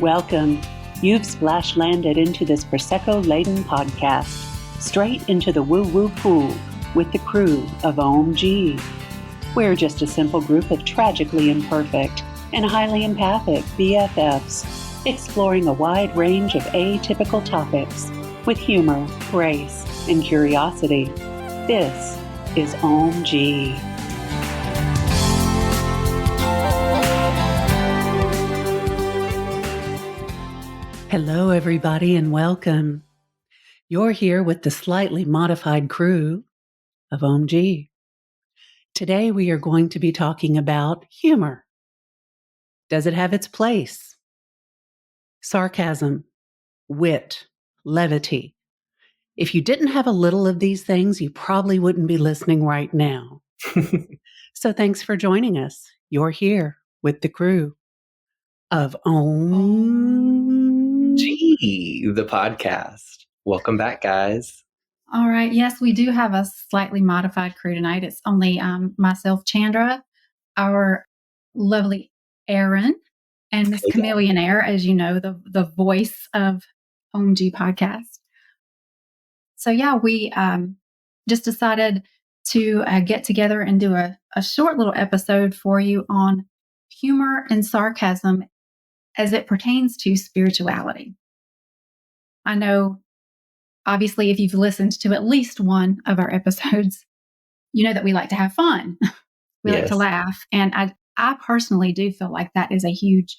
Welcome. You've splash landed into this Prosecco-laden podcast, straight into the woo-woo pool with the crew of Ohm-g. We're just a simple group of tragically imperfect and highly empathic BFFs, exploring a wide range of atypical topics with humor, grace, and curiosity. This is Ohm-g. Hello, everybody, and welcome. You're here with the slightly modified crew of Ohm-g. Today, we are going to be talking about humor. Does it have its place? Sarcasm, wit, levity. If you didn't have a little of these things, you probably wouldn't be listening right now. So thanks for joining us. You're here with the crew of Ohm-g, the podcast. Welcome back, guys. All right. Yes, we do have a slightly modified crew tonight. It's only myself, Chandra, our lovely Aaron, and Miss Camille, as you know, the voice of Ohm-g Podcast. So yeah, we just decided to get together and do a short little episode for you on humor and sarcasm as it pertains to spirituality. I know, obviously, if you've listened to at least one of our episodes, you know that we like to have fun. We like to laugh. And I personally do feel like that is a huge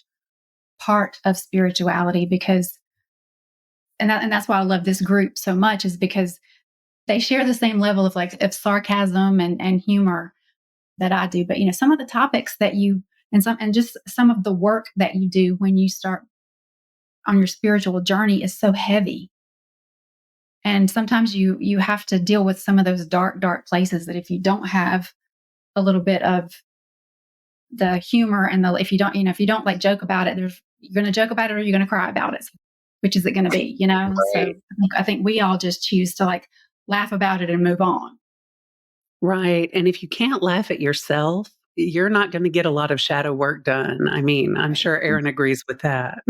part of spirituality because, and that's why I love this group so much, is because they share the same level of sarcasm and humor that I do. But, some of the topics that you, and just some of the work that you do when you start on your spiritual journey is so heavy. And sometimes you have to deal with some of those dark places that if you don't have a little bit of the humor and if you don't like joke about it, you're going to joke about it or you're going to cry about it. Which is it going to be, Right. So I think we all just choose to laugh about it and move on. Right. And if you can't laugh at yourself, you're not going to get a lot of shadow work done. I mean, I'm sure Aaron agrees with that.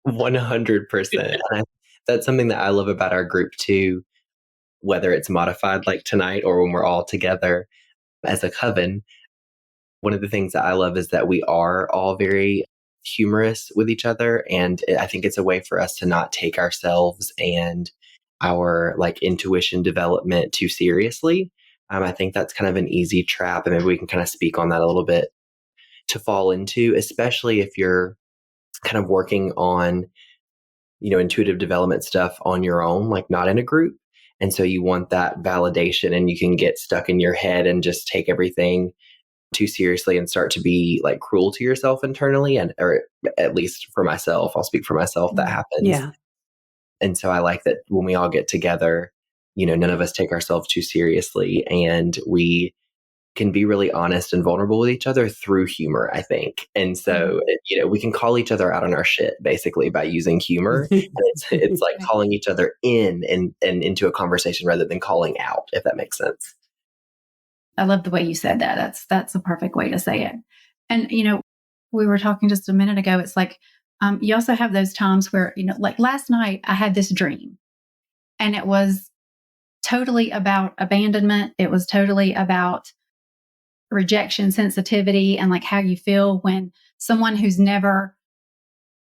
100%. And that's something that I love about our group too, whether it's modified like tonight or when we're all together as a coven. One of the things that I love is that we are all very humorous with each other. And I think it's a way for us to not take ourselves and our intuition development too seriously. I think that's kind of an easy trap, and maybe we can kind of speak on that a little bit, to fall into, especially if you're kind of working on, intuitive development stuff on your own, not in a group. And so you want that validation, and you can get stuck in your head and just take everything too seriously and start to be cruel to yourself internally. Or at least for myself, I'll speak for myself, that happens. Yeah. And so I like that when we all get together, none of us take ourselves too seriously, and we can be really honest and vulnerable with each other through humor, I think. And so, we can call each other out on our shit basically by using humor. And it's like calling each other in and into a conversation rather than calling out, if that makes sense. I love the way you said that. That's a perfect way to say it. And, we were talking just a minute ago. It's you also have those times where, last night I had this dream, and it was totally about abandonment. It was totally about rejection, sensitivity, and how you feel when someone who's never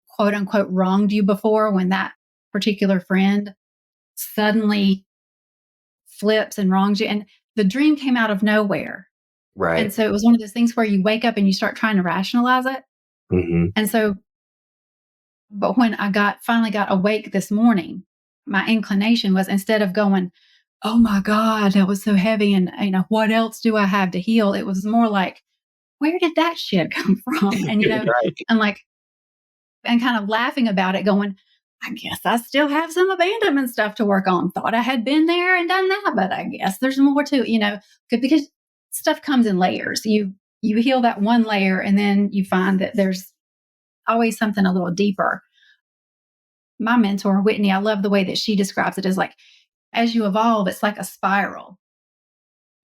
quote unquote wronged you before, when that particular friend suddenly flips and wrongs you. And the dream came out of nowhere. Right. And so it was one of those things where you wake up and you start trying to rationalize it. Mm-hmm. And so, but when I finally got awake this morning, my inclination was, instead of going, oh my God, that was so heavy, and what else do I have to heal? It was more like, where did that shit come from? And Right. and kind of laughing about it, going, I guess I still have some abandonment stuff to work on. Thought I had been there and done that, but I guess there's more to it, because stuff comes in layers. You heal that one layer, and then you find that there's always something a little deeper. My mentor, Whitney, I love the way that she describes it as you evolve, it's like a spiral.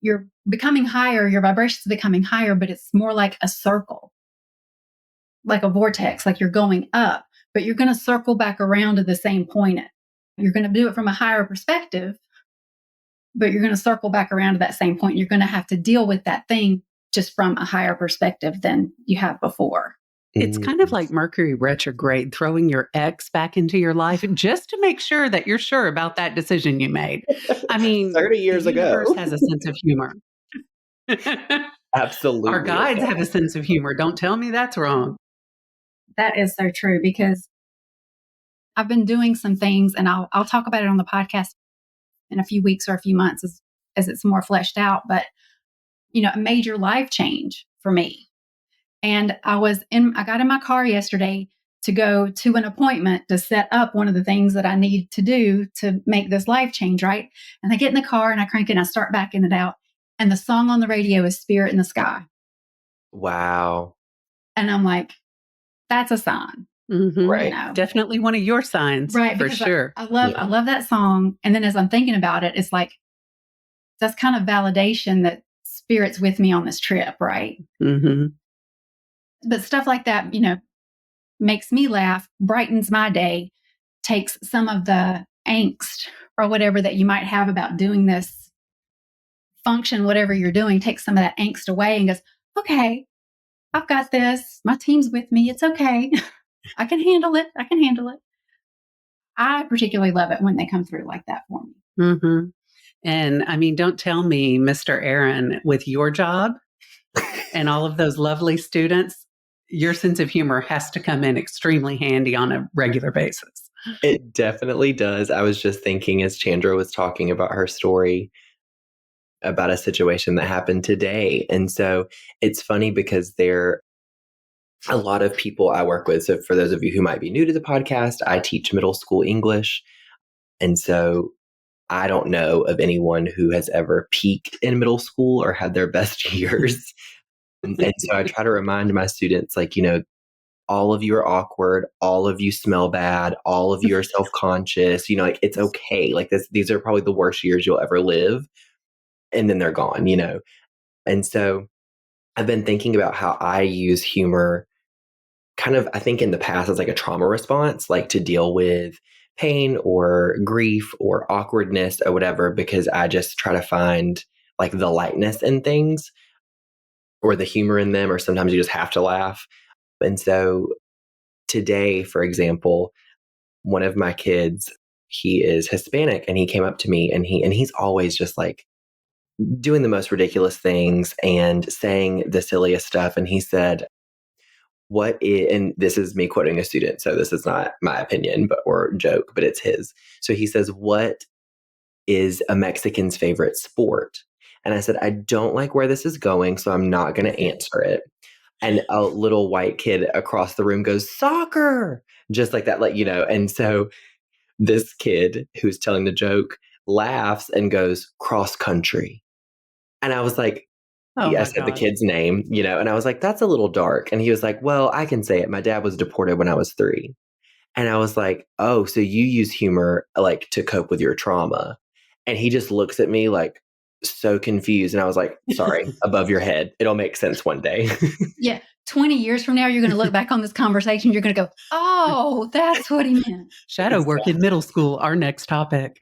You're becoming higher, your vibration's becoming higher, but it's more like a circle, like a vortex, like you're going up. but you're going to circle back around to the same point. You're going to do it from a higher perspective, but you're going to circle back around to that same point. You're going to have to deal with that thing just from a higher perspective than you have before. It's kind of like Mercury retrograde, throwing your ex back into your life just to make sure that you're sure about that decision you made. I mean, 30 years the ago. universe has a sense of humor. Absolutely. Our guides have a sense of humor. Don't tell me that's wrong. That is so true, because I've been doing some things, and I'll talk about it on the podcast in a few weeks or a few months as it's more fleshed out. But, a major life change for me. And I got in my car yesterday to go to an appointment to set up one of the things that I need to do to make this life change, right? And I get in the car and I crank it and I start backing it out. And the song on the radio is Spirit in the Sky. Wow. And I'm like, that's a sign. Mm-hmm. Right. Definitely one of your signs, right? For sure. I love that song. And then as I'm thinking about it, it's like, that's kind of validation that Spirit's with me on this trip, right? Mm-hmm. But stuff like that, makes me laugh, brightens my day, takes some of the angst or whatever that you might have about doing this function, whatever you're doing, takes some of that angst away and goes, okay, I've got this. My team's with me. It's okay. I can handle it. I particularly love it when they come through like that for me. Mm-hmm. And I mean, don't tell me, Mr. Aaron, with your job and all of those lovely students, your sense of humor has to come in extremely handy on a regular basis. It definitely does. I was just thinking as Chandra was talking about her story about a situation that happened today. And so it's funny because there are a lot of people I work with. So for those of you who might be new to the podcast, I teach middle school English. And so I don't know of anyone who has ever peaked in middle school or had their best years. And so I try to remind my students, all of you are awkward, all of you smell bad, all of you are self-conscious, it's okay. These are probably the worst years you'll ever live. And then they're gone, And so I've been thinking about how I use humor kind of, I think in the past as like a trauma response, like to deal with pain or grief or awkwardness or whatever, because I just try to find like the lightness in things or the humor in them, or sometimes you just have to laugh. And so today, for example, one of my kids, he is Hispanic, and he came up to me and he's always just like doing the most ridiculous things and saying the silliest stuff. And he said, and this is me quoting a student, so this is not my opinion or joke, but it's his. So he says, what is a Mexican's favorite sport? And I said, I don't like where this is going, so I'm not going to answer it. And a little white kid across the room goes, soccer, just like that, And so this kid who's telling the joke laughs and goes, cross country. And I was like, I said the kid's name, and I was like, that's a little dark. And he was like, well, I can say it. My dad was deported when I was 3. And I was like, oh, so you use humor like to cope with your trauma. And he just looks at me like so confused. And I was like, sorry, above your head. It'll make sense one day. Yeah. 20 years from now, you're going to look back on this conversation. You're going to go, oh, that's what he meant. Shadow work in middle school, our next topic.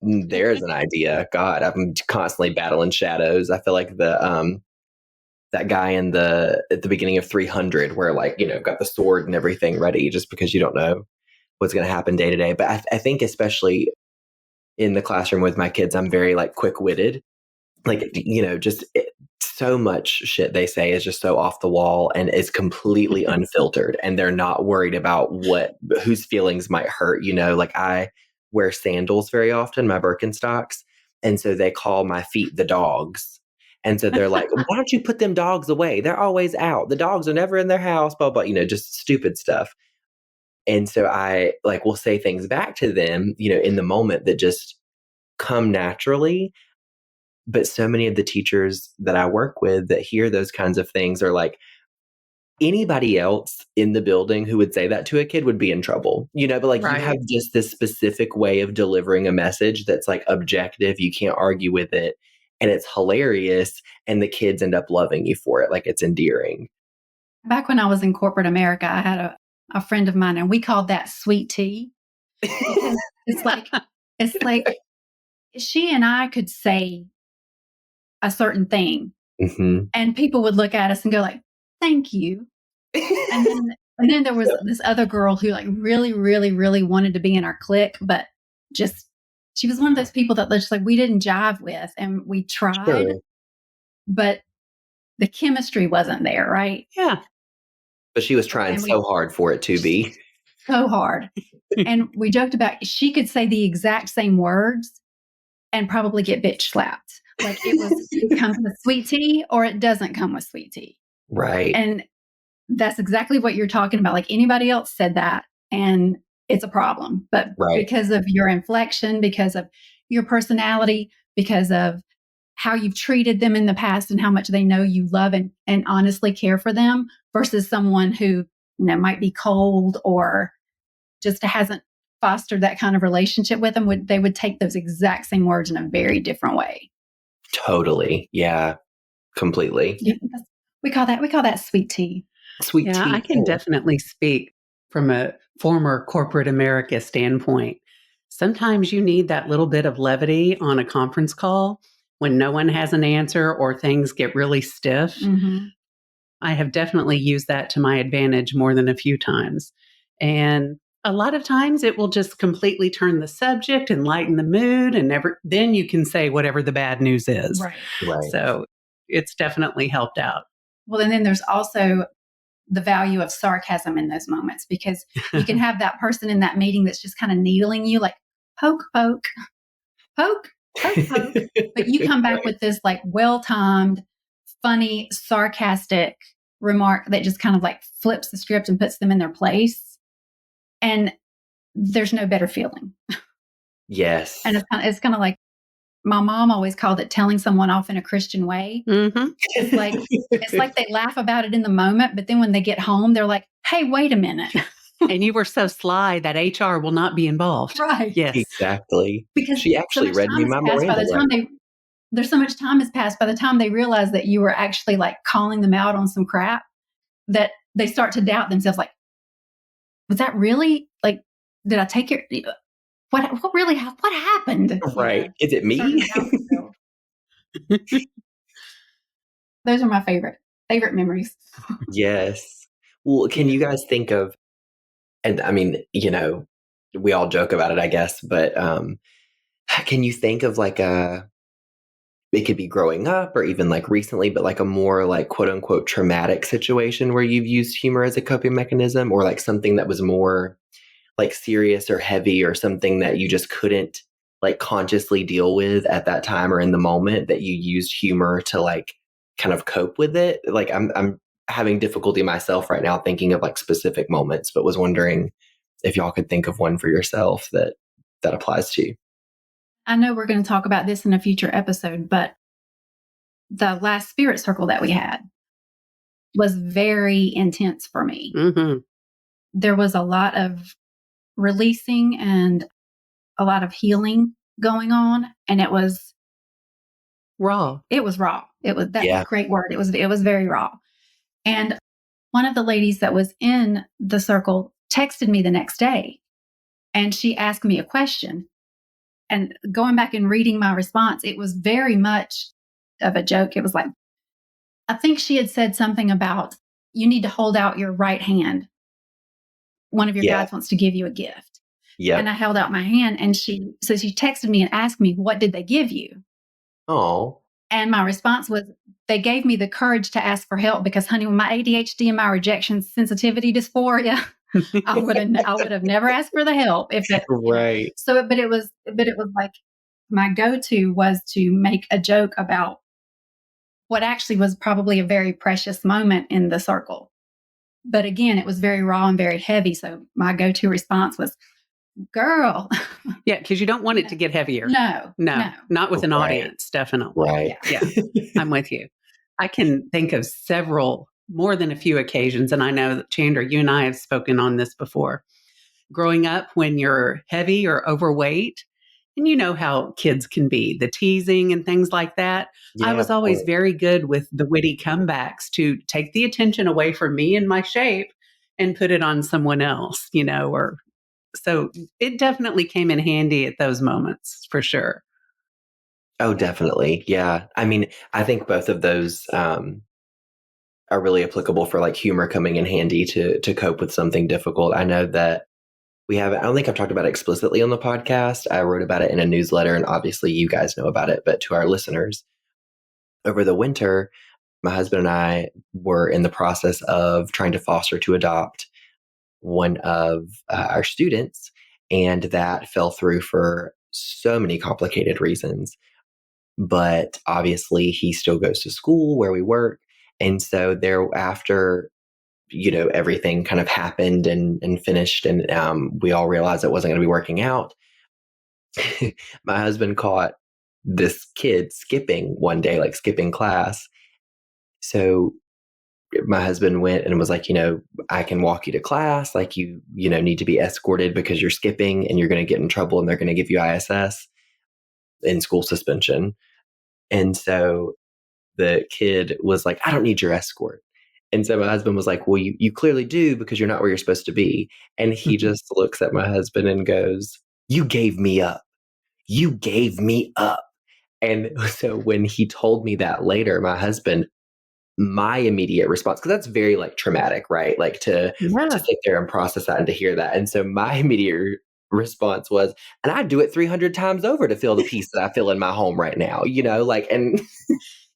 There's an idea. God, I'm constantly battling shadows. I feel like that guy at the beginning of 300 where got the sword and everything ready just because you don't know what's going to happen day to day. But I think especially in the classroom with my kids, I'm very quick-witted. So much shit they say is just so off the wall and is completely unfiltered, and they're not worried about whose feelings might hurt. I wear sandals very often, my Birkenstocks. And so they call my feet the dogs. And so they're like, why don't you put them dogs away? They're always out. The dogs are never in their house, blah, blah, just stupid stuff. And so I will say things back to them, in the moment that just come naturally. But so many of the teachers that I work with that hear those kinds of things are like, anybody else in the building who would say that to a kid would be in trouble, but right. You have just this specific way of delivering a message that's objective. You can't argue with it. And it's hilarious. And the kids end up loving you for it. It's endearing. Back when I was in corporate America, I had a friend of mine, and we called that sweet tea. Because it's like she and I could say a certain thing, and people would look at us and go like, "Thank you." And then there was this other girl who like really, really, really wanted to be in our clique, but just she was one of those people that just like we didn't jive with, and we tried, but the chemistry wasn't there, right? Yeah. But she was trying so hard for it to be. So hard. And we joked about she could say the exact same words and probably get bitch slapped. Like it comes with sweet tea or it doesn't come with sweet tea. Right. And that's exactly what you're talking about. Like anybody else said that and it's a problem. But because of your inflection, because of your personality, because of how you've treated them in the past and how much they know you love and honestly care for them versus someone who, might be cold or just hasn't fostered that kind of relationship with them, they would take those exact same words in a very different way. Totally. Yeah. Completely. Yeah, we call that sweet tea. Sweet tea. I can definitely speak from a former corporate America standpoint. Sometimes you need that little bit of levity on a conference call when no one has an answer or things get really stiff. Mm-hmm. I have definitely used that to my advantage more than a few times. And a lot of times it will just completely turn the subject and lighten the mood, and then you can say whatever the bad news is. Right. So it's definitely helped out. Well, and then there's also the value of sarcasm in those moments, because you can have that person in that meeting that's just kind of needling you like poke, poke, poke, poke, poke. But you come back with this like well-timed, funny, sarcastic remark that just kind of like flips the script and puts them in their place. And there's no better feeling. Yes. And it's kind of like my mom always called it telling someone off in a Christian way. Mm-hmm. It's like they laugh about it in the moment, but then when they get home, they're like, "Hey, wait a minute." And you were so sly that HR will not be involved. Right. Yes. Exactly. Because she actually read me my Miranda. There's so much time has passed by the time they realize that you were actually like calling them out on some crap that they start to doubt themselves. Like, was that really like, did I take your, what happened? Right. Is it me? Those are my favorite memories. Yes. Well, can you guys think of, and I mean, we all joke about it, I guess, but can you think of like it could be growing up or even like recently, but like a more like quote unquote traumatic situation where you've used humor as a coping mechanism, or like something that was more like serious or heavy or something that you just couldn't like consciously deal with at that time or in the moment, that you used humor to like kind of cope with it? Like I'm having difficulty myself right now thinking of like specific moments, but was wondering if y'all could think of one for yourself that applies to you. I know we're going to talk about this in a future episode, but the last spirit circle that we had was very intense for me. Mm-hmm. There was a lot of releasing and a lot of healing going on, and it was raw. It was raw. It was that great word. It was very raw. And one of the ladies that was in the circle texted me the next day, and she asked me a question. And going back and reading my response, it was very much of a joke. It was like, I think she had said something about, you need to hold out your right hand. One of your guides wants to give you a gift. Yeah. And I held out my hand, and she texted me and asked me, what did they give you? Oh. And my response was, they gave me the courage to ask for help, because honey, with my ADHD and my rejection sensitivity dysphoria, I would have never asked for the help if it, right. So, but it was like my go-to was to make a joke about what actually was probably a very precious moment in the circle. But again, it was very raw and very heavy. So my go-to response was, girl. Yeah, because you don't want it to get heavier. No. Not with an audience, definitely. Right. Yeah, I'm with you. I can think of more than a few occasions, and I know that Chandra, you and I have spoken on this before. Growing up, when you're heavy or overweight, and you know how kids can be, the teasing and things like that. Yeah, I was always very good with the witty comebacks to take the attention away from me and my shape and put it on someone else, or so it definitely came in handy at those moments for sure. Oh, definitely. Yeah. I mean, I think both of those are really applicable for like humor coming in handy to cope with something difficult. I know that I don't think I've talked about it explicitly on the podcast. I wrote about it in a newsletter, and obviously you guys know about it, but to our listeners, over the winter, my husband and I were in the process of trying to foster to adopt one of our students, and that fell through for so many complicated reasons. But obviously he still goes to school where we work. And so thereafter, everything kind of happened and finished, and we all realized it wasn't going to be working out. My husband caught this kid skipping one day, like skipping class. So my husband went and was like, I can walk you to class. Like you need to be escorted because you're skipping and you're going to get in trouble and they're going to give you ISS in school suspension. And so the kid was like, I don't need your escort. And so my husband was like, well, you clearly do because you're not where you're supposed to be. And he just looks at my husband and goes, you gave me up. You gave me up. And so when he told me that later, my immediate response, because that's very like traumatic, right? Like to sit there and process that and to hear that. And so my immediate response was, and I do it 300 times over to feel the peace that I feel in my home right now, and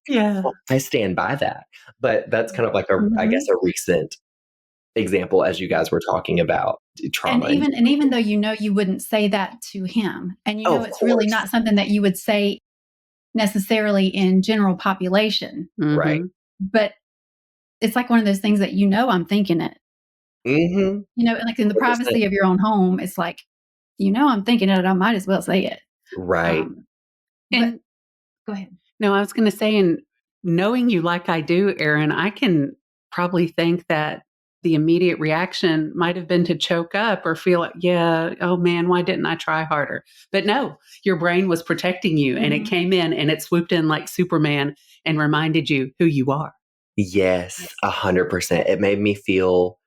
yeah, I stand by that. But that's kind of like I guess a recent example as you guys were talking about trauma. And even though you wouldn't say that to him, and it's really not something that you would say necessarily in general population. Right. But it's like one of those things that I'm thinking it. Mm-hmm. Like in the privacy of your own home, it's like, I'm thinking it, I might as well say it. Right. And go ahead. No, I was going to say, and knowing you like I do, Erin, I can probably think that the immediate reaction might have been to choke up or feel like, oh man, why didn't I try harder? But no, your brain was protecting you and it came in and it swooped in like Superman and reminded you who you are. Yes, 100%. It made me feel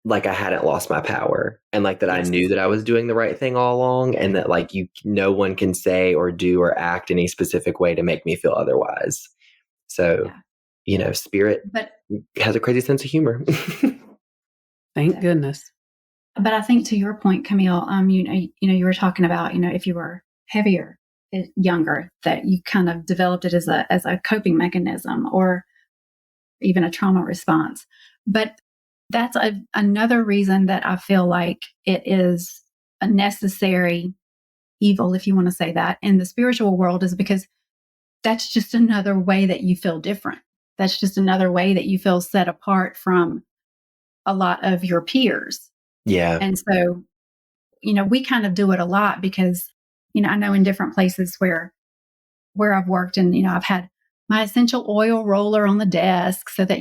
like I hadn't lost my power and like that I knew that I was doing the right thing all along, and that like no one can say or do or act any specific way to make me feel otherwise. So, spirit has a crazy sense of humor. Thank goodness. But I think to your point, Camille, you were talking about, if you were heavier, younger, that you kind of developed it as a coping mechanism or even a trauma response. But that's another reason that I feel like it is a necessary evil, if you want to say that, in the spiritual world, is because that's just another way that you feel different. That's just another way that you feel set apart from a lot of your peers. Yeah. And so, we kind of do it a lot because, I know in different places where I've worked and, I've had my essential oil roller on the desk so that,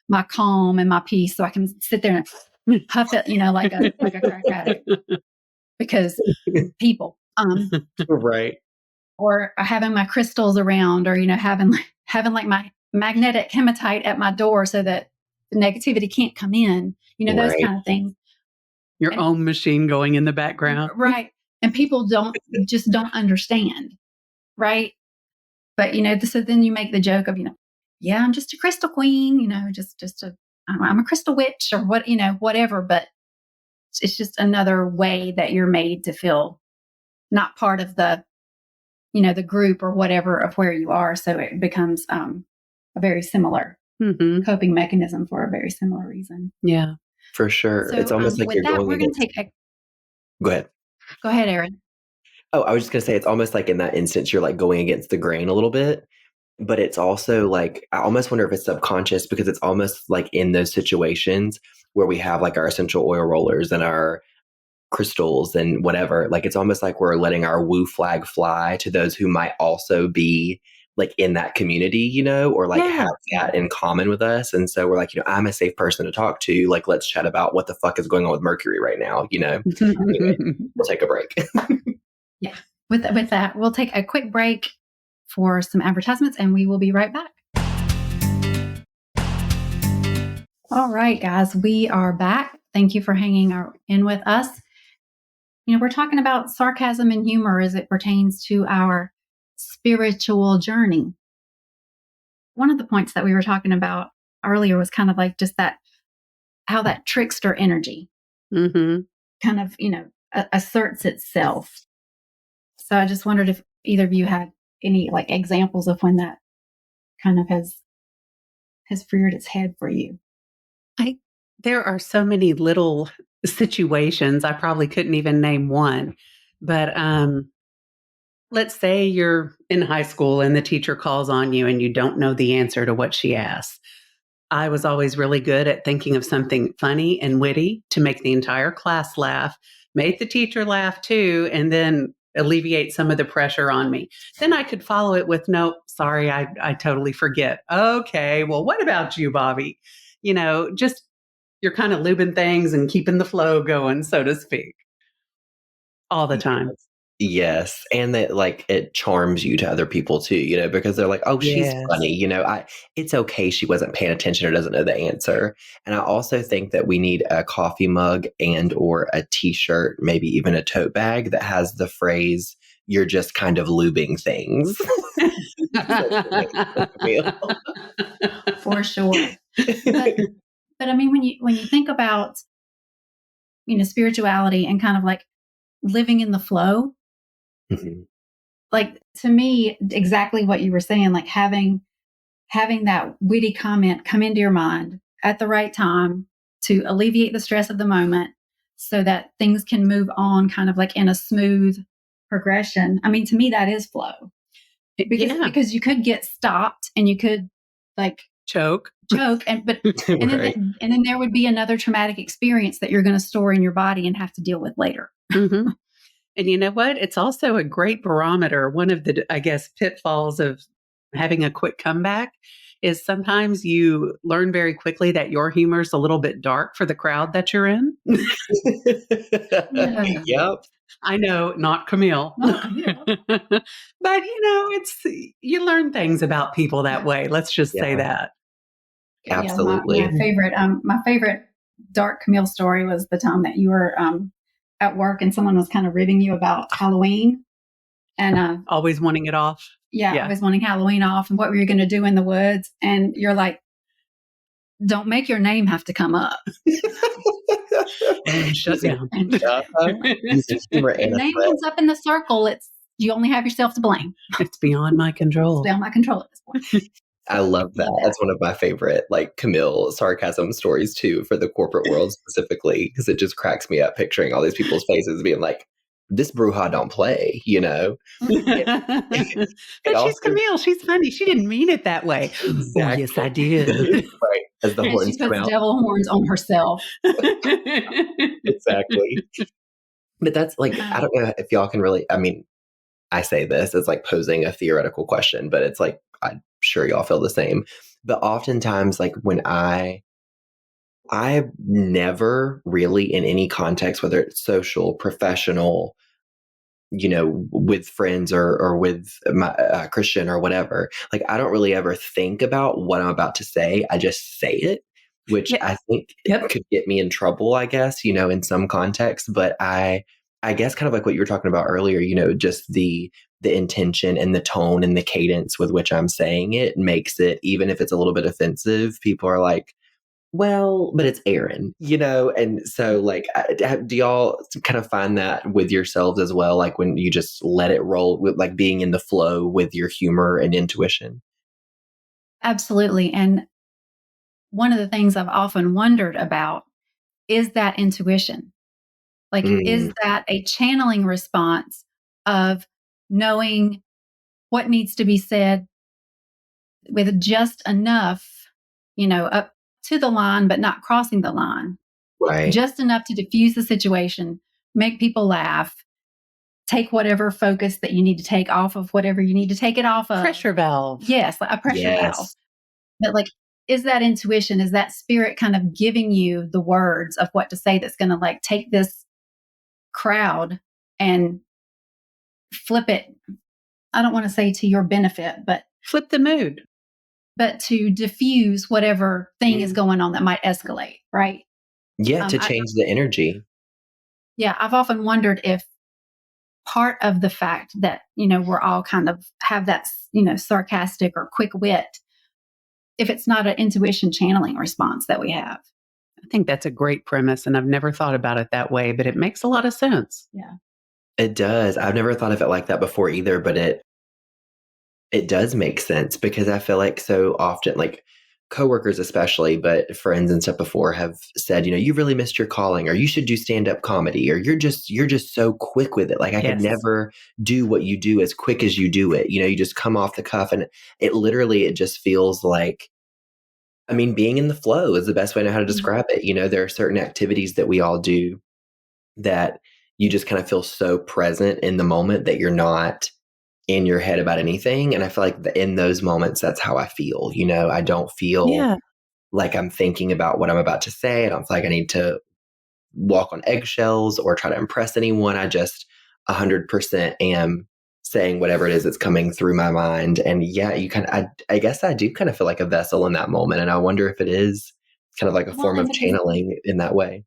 my calm and my peace, so I can sit there and huff it, like a crack addict, because people, right. Or having my crystals around, or, having like my magnetic hematite at my door so that the negativity can't come in, those kind of things. Your own machine going in the background. Right. And people don't understand. Right. But, so then you make the joke of, I'm just a crystal queen, I'm a crystal witch or whatever, but it's just another way that you're made to feel not part of the, the group or whatever of where you are. So it becomes a very similar coping mechanism for a very similar reason. Yeah, for sure. So, it's almost like you're going against... Go ahead. Go ahead, Erin. Oh, I was just going to say, it's almost like in that instance, you're like going against the grain a little bit, but it's also like, I almost wonder if it's subconscious, because it's almost like in those situations where we have like our essential oil rollers and our crystals and whatever, like it's almost like we're letting our woo flag fly to those who might also be like in that community, or like have that in common with us. And so we're like, I'm a safe person to talk to. Like, let's chat about what the fuck is going on with Mercury right now. Anyway, we'll take a break. Yeah. With that, we'll take a quick break for some advertisements and we will be right back. All right, guys, we are back. Thank you for hanging in with us. We're talking about sarcasm and humor as it pertains to our spiritual journey. One of the points that we were talking about earlier was kind of like just that, how that trickster energy kind of, asserts itself. So I just wondered if either of you had any like examples of when that kind of has reared its head for you. There are so many little situations. I probably couldn't even name one, but let's say you're in high school and the teacher calls on you and you don't know the answer to what she asks. I was always really good at thinking of something funny and witty to make the entire class laugh, make the teacher laugh too, and then alleviate some of the pressure on me. Then I could follow it with, nope, sorry, I totally forget. Okay, well, what about you, Bobby? Just you're kind of lubing things and keeping the flow going, so to speak, all the time. Yes. And that like it charms you to other people too, because they're like, oh, she's funny. It's okay. She wasn't paying attention or doesn't know the answer. And I also think that we need a coffee mug and or a t-shirt, maybe even a tote bag that has the phrase, you're just kind of lubing things. For sure. But I mean, when you think about, spirituality and kind of like living in the flow, like to me, exactly what you were saying, like having that witty comment come into your mind at the right time to alleviate the stress of the moment so that things can move on kind of like in a smooth progression. I mean, to me, that is flow. Because you could get stopped and you could like choke and then there would be another traumatic experience that you're going to store in your body and have to deal with later. And you know what? It's also a great barometer. One of the, I guess, pitfalls of having a quick comeback is sometimes you learn very quickly that your humor is a little bit dark for the crowd that you're in. Yep. I know, not Camille. But, you learn things about people that way. Let's just say that. Absolutely. My favorite dark Camille story was the time that you were at work and someone was kind of ribbing you about Halloween and always wanting it off. Yeah, always wanting Halloween off and what were you going to do in the woods? And you're like, don't make your name have to come up. And shut down. Your name comes up in the circle. You only have yourself to blame. It's beyond my control. It's beyond my control at this point. I love that. That's one of my favorite, like Camille sarcasm stories too, for the corporate world specifically, because it just cracks me up picturing all these people's faces being like, this Bruja don't play, But she's Camille. She's funny. She didn't mean it that way. Exactly. Oh, yes, I did. Right. As the horns she puts come out. devil horns on herself. Exactly. But that's like, I don't know if y'all can really, I mean, I say this as like posing a theoretical question, but it's like, I'm sure y'all feel the same. But oftentimes, like when I never really in any context, whether it's social, professional, with friends or with my Christian or whatever, like I don't really ever think about what I'm about to say. I just say it, which I think could get me in trouble, I guess, in some context. But I guess kind of like what you were talking about earlier, just the intention and the tone and the cadence with which I'm saying it makes it, even if it's a little bit offensive, people are like, well, but it's Aaron, and so like, do y'all kind of find that with yourselves as well? Like when you just let it roll with like being in the flow with your humor and intuition? Absolutely. And one of the things I've often wondered about is that intuition. Like, is that a channeling response of knowing what needs to be said with just enough, up to the line, but not crossing the line. Right. Just enough to diffuse the situation, make people laugh, take whatever focus that you need to take off of whatever you need to take it off of. Pressure valve. Yes, like a pressure valve. But like, is that intuition, is that spirit kind of giving you the words of what to say that's going to like take this crowd and flip it? I don't want to say to your benefit, but flip the mood. but to diffuse whatever thing is going on that might escalate, right? Yeah, to change the energy. Yeah, I've often wondered if part of the fact that, we're all kind of have that, sarcastic or quick wit, if it's not an intuition channeling response that we have. I think that's a great premise, and I've never thought about it that way, but it makes a lot of sense. Yeah. It does. I've never thought of it like that before either, but it does make sense because I feel like so often, like coworkers especially, but friends and stuff before have said, you really missed your calling, or you should do stand-up comedy, or you're just so quick with it. Like I could never do what you do as quick as you do it. You just come off the cuff, and it just feels like, being in the flow is the best way to know how to describe it. There are certain activities that we all do that you just kind of feel so present in the moment that you're not in your head about anything. And I feel like in those moments, that's how I feel. I don't feel like I'm thinking about what I'm about to say. I don't feel like I need to walk on eggshells or try to impress anyone. I just 100% am saying whatever it is that's coming through my mind. And yeah, I guess I do kind of feel like a vessel in that moment. And I wonder if it is kind of like a form of channeling in that way.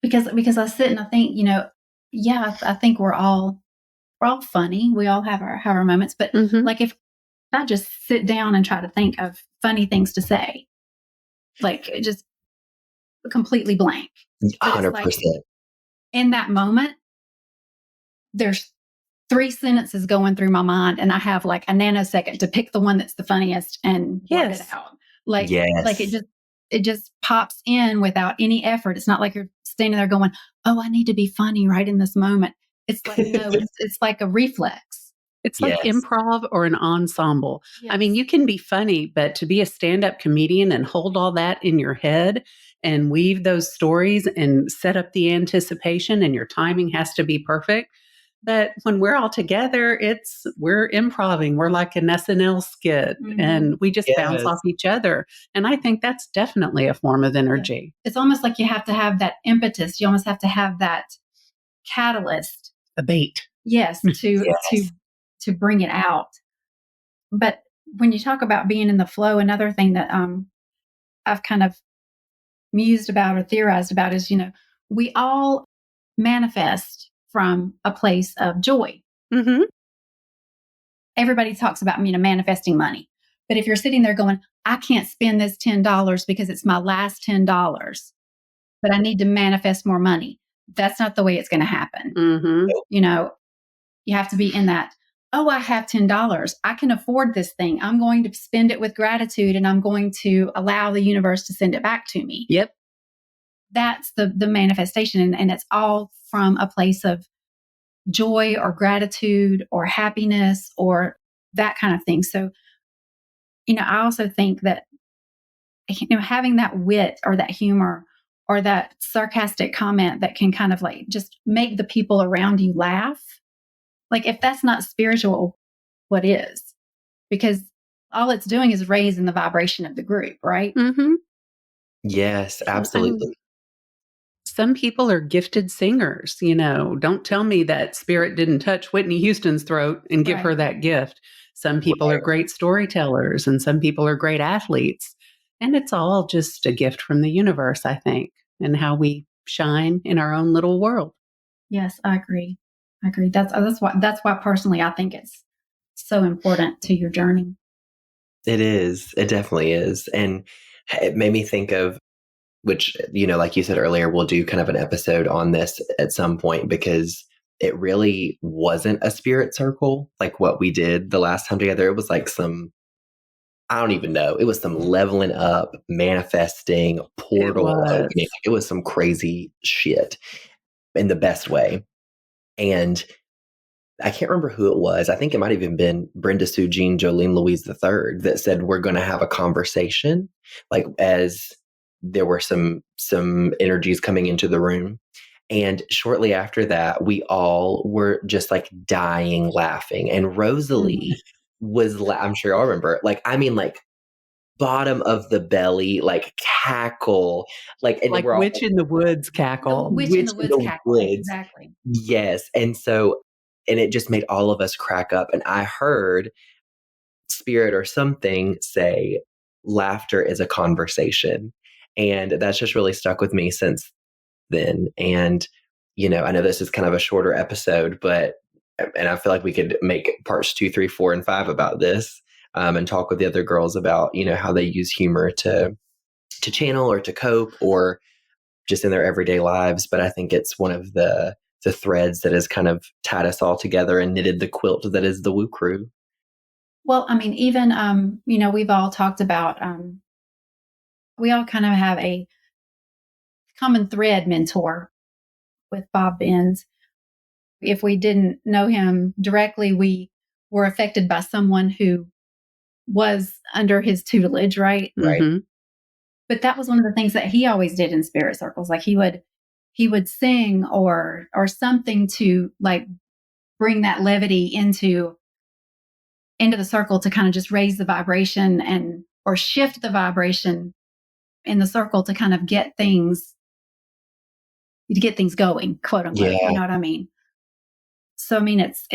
Because I sit and I think, I think we're all funny. We all have our moments. But like if I just sit down and try to think of funny things to say, like just completely blank. 100%. Like, in that moment, there's 3 sentences going through my mind, and I have like a nanosecond to pick the one that's the funniest and blurt it out. Like it just pops in without any effort. It's not like you're standing there going, "Oh, I need to be funny right in this moment." It's like, no, it's like a reflex. It's like improv or an ensemble. Yes. You can be funny, but to be a stand-up comedian and hold all that in your head and weave those stories and set up the anticipation, and your timing has to be perfect. But when we're all together, we're improving. We're like an SNL skit, and we just bounce off each other. And I think that's definitely a form of energy. It's almost like you have to have that impetus. You almost have to have that catalyst. A bait. Yes, to bring it out. But when you talk about being in the flow, another thing that I've kind of mused about or theorized about is, we all manifest from a place of joy. Mm-hmm. Everybody talks about, manifesting money. But if you're sitting there going, I can't spend this $10 because it's my last $10, but I need to manifest more money, that's not the way it's going to happen. Mm-hmm. You have to be in that, oh, I have $10. I can afford this thing. I'm going to spend it with gratitude, and I'm going to allow the universe to send it back to me. Yep. That's the manifestation. And it's all from a place of joy or gratitude or happiness or that kind of thing. So, I also think that, having that wit or that humor or that sarcastic comment that can kind of like just make the people around you laugh. Like if that's not spiritual, what is? Because all it's doing is raising the vibration of the group, right? Mm-hmm. Yes, absolutely. Some people are gifted singers. Don't tell me that spirit didn't touch Whitney Houston's throat and give her that gift. Some people are great storytellers, and some people are great athletes. And it's all just a gift from the universe, I think, and how we shine in our own little world. Yes, I agree. That's why personally I think it's so important to your journey. It is. It definitely is. And it made me think of, which, like you said earlier, we'll do kind of an episode on this at some point, because it really wasn't a spirit circle like what we did the last time together. It was like I don't even know. It was some leveling up, manifesting, portal opening. It was some crazy shit in the best way. And I can't remember who it was. I think it might have even been Brenda Sue Jean Jolene Louise III that said, we're going to have a conversation, like as there were some energies coming into the room. And shortly after that, we all were just like dying laughing. And Rosalie was, I'm sure y'all remember, like bottom of the belly, like cackle, like Witch in the Woods cackle. Witch in the Woods cackle. Exactly. Yes. And it just made all of us crack up. And I heard spirit or something say, laughter is a conversation. And that's just really stuck with me since then. And, I know this is kind of a shorter episode, and I feel like we could make parts 2, 3, 4, and 5 about this, and talk with the other girls about, how they use humor to channel or to cope or just in their everyday lives. But I think it's one of the threads that has kind of tied us all together and knitted the quilt that is the Woo Crew. Well, I mean, even, we've all talked about, we all kind of have a common thread mentor with Bob Benz. If we didn't know him directly, we were affected by someone who was under his tutelage, right? Right. Mm-hmm. But that was one of the things that he always did in spirit circles. Like he would sing or something to like bring that levity into the circle to kind of just raise the vibration or shift the vibration in the circle to kind of get things going, quote unquote. Yeah. You know what I mean? So, I mean, it's,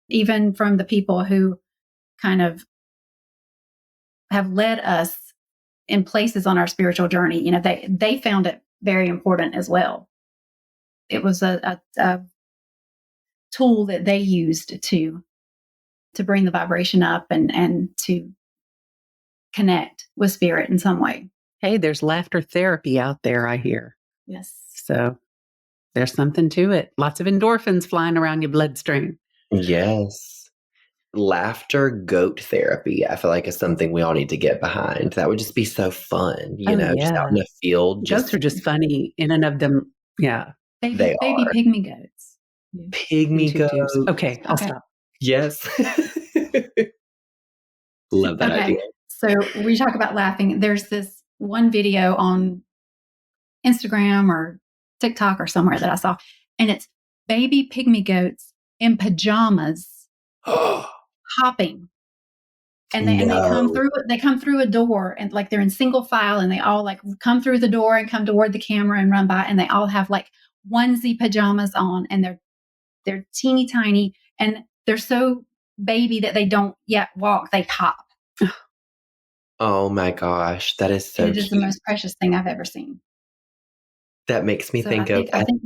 even from the people who kind of have led us in places on our spiritual journey, they found it very important as well. It was a tool that they used to bring the vibration up and to connect with spirit in some way. Hey, there's laughter therapy out there, I hear. Yes. So there's something to it. Lots of endorphins flying around your bloodstream. Yes. Laughter goat therapy, I feel like is something we all need to get behind. That would just be so fun, just out in the field. Goats are just funny in and of them. Yeah. Baby pygmy goats. Pygmy goats. Okay, I'll stop. Yes. Love that idea. So we talk about laughing. There's this one video on Instagram or TikTok or somewhere that I saw, and it's baby pygmy goats in pajamas hopping. And they come through a door, and like they're in single file, and they all like come through the door and come toward the camera and run by, and they all have like onesie pajamas on, and they're teeny tiny, and they're so baby that they don't yet walk, they pop. Oh my gosh, that is so It is the most precious thing I've ever seen. That makes me think of... I think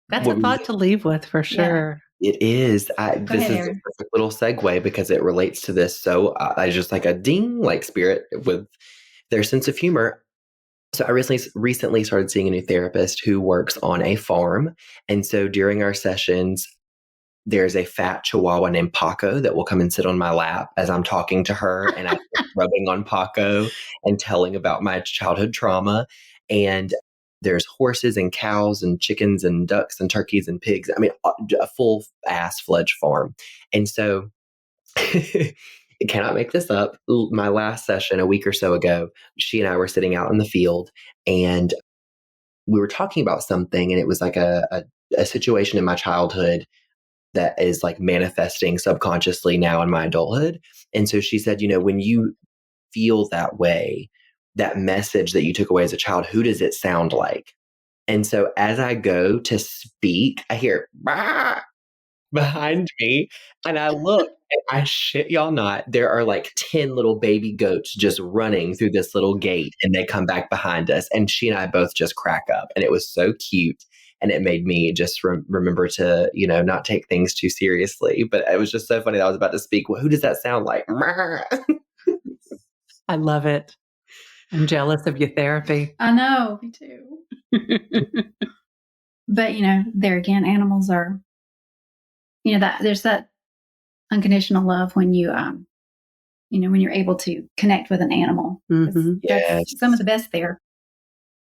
that's a thought to leave with for sure. Yeah. It is. This is a perfect little segue because it relates to this. So I just like a ding, like spirit with their sense of humor. So I recently started seeing a new therapist who works on a farm. And so during our sessions, there's a fat chihuahua named Paco that will come and sit on my lap as I'm talking to her, and I'm rubbing on Paco and telling about my childhood trauma. And there's horses and cows and chickens and ducks and turkeys and pigs. I mean, a full ass fledged farm. And so I cannot make this up. My last session a week or so ago, she and I were sitting out in the field, and we were talking about something, and it was like a situation in my childhood that is like manifesting subconsciously now in my adulthood. And so she said, when you feel that way, that message that you took away as a child, who does it sound like? And so as I go to speak, I hear bah! Behind me, and I look, and I shit y'all not, there are like 10 little baby goats just running through this little gate, and they come back behind us, and she and I both just crack up, and it was so cute. And it made me just remember to, not take things too seriously. But it was just so funny that I was about to speak. Well, who does that sound like? I love it. I'm jealous of your therapy. I know, me too. But, there again, animals are, that there's that unconditional love when you, when you're able to connect with an animal. Mm-hmm. That's some of the best there.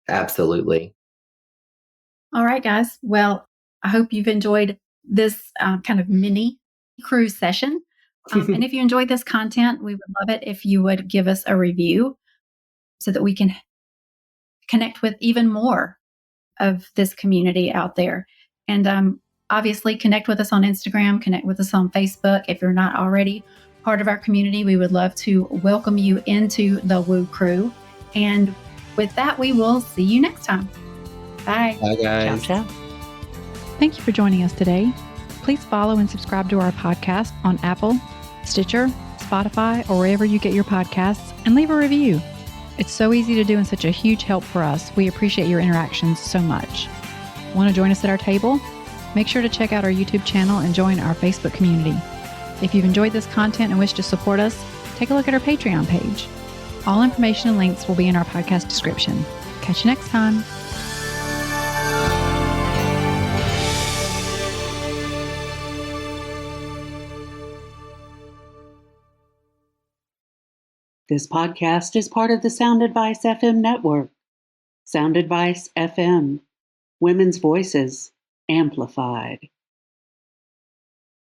Absolutely. All right, guys. Well, I hope you've enjoyed this kind of mini cruise session. And if you enjoyed this content, we would love it if you would give us a review so that we can connect with even more of this community out there. And obviously, connect with us on Instagram, connect with us on Facebook. If you're not already part of our community, we would love to welcome you into the Woo Crew. And with that, we will see you next time. Bye. Bye, guys. Ciao, ciao. Thank you for joining us today. Please follow and subscribe to our podcast on Apple, Stitcher, Spotify or wherever you get your podcasts and leave a review. It's so easy to do and such a huge help for us. We appreciate your interactions so much. Want to join us at our table? Make sure to check out our YouTube channel and join our Facebook community. If you've enjoyed this content and wish to support us, take a look at our Patreon page. All information and links will be in our podcast description. Catch you next time. This podcast is part of the Sound Advice FM network. Sound Advice FM. Women's voices amplified.